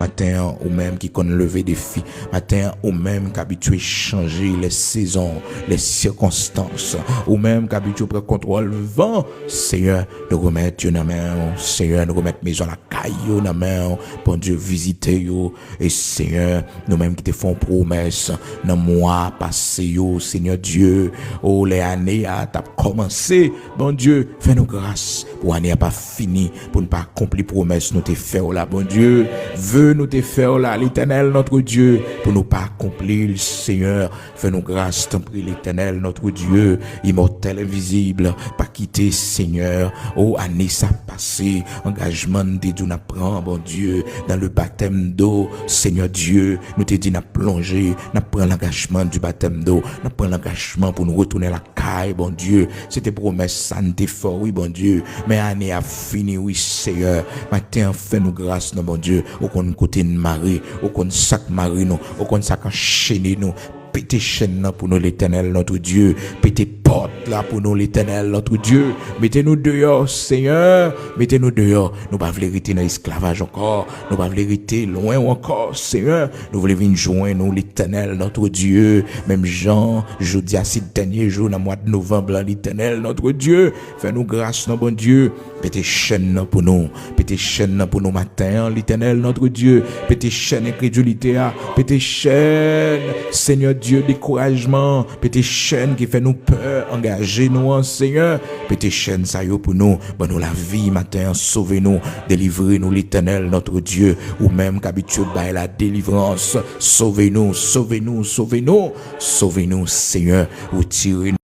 Matin, ou même qui connaît lever des filles. Matin, ou même qui habitué changer les saisons, les circonstances. Ou même qui habitué prendre contrôle le vent. Seigneur, nous remettre dans la main. Seigneur, nous remettre maison la caillou dans la main. Bon Dieu, visiter yo. Et Seigneur, nous même qui te font promesse dans le mois passé yo. Seigneur Dieu, oh les années a commencé. Bon Dieu, fais-nous grâce. Pour l'année a pas fini. Pour ne pas accomplir promesse nous te faire là. Bon Dieu, veux nous te faire là, l'Éternel notre Dieu, pour nous pas accomplir, Seigneur, fais-nous grâce, t'en prie l'Éternel notre Dieu, immortel, invisible, pas quitter, Seigneur, oh, année ça passé, engagement de Dieu n'a prend, bon Dieu, dans le baptême d'eau, Seigneur Dieu, nous te dit n'a plongé, n'a pris l'engagement du baptême d'eau, n'a pris l'engagement pour nous retourner à la caille, bon Dieu, c'était promesse, ça n'était fort, oui, bon Dieu, mais année a fini, oui, Seigneur, matin, fais-nous grâce, non, bon Dieu, au qu'on côté de Marie, au qu'on sac Marie nous, au qu'on sac enchaîner nous, pété chaîne là pour nous l'Éternel notre Dieu, pété porte là pour nous l'Éternel notre Dieu, mettez-nous dehors Seigneur, mettez-nous dehors, nous pas voulons rester dans l'esclavage encore, nous pas voulons rester loin encore Seigneur, nous voulons venir joindre nous l'Éternel notre Dieu, même Jean, jeudi à ces derniers jours dans le mois de novembre l'Éternel notre Dieu, fais-nous grâce non bon Dieu, pété chaîne pour nous, pété chaîne pour nous matin l'Éternel notre Dieu, pété chaîne incrédulité, pété chaîne Seigneur Dieu découragement, pété chaîne qui fait nous peur, engagez-nous en Seigneur, pété chaîne ça yo pour nous, bon nous la vie matin, sauvez-nous, délivrez-nous l'Éternel notre Dieu, ou même qu'habitude by la délivrance, sauvez-nous, sauvez-nous, sauvez-nous, sauvez-nous Seigneur, retirez-nous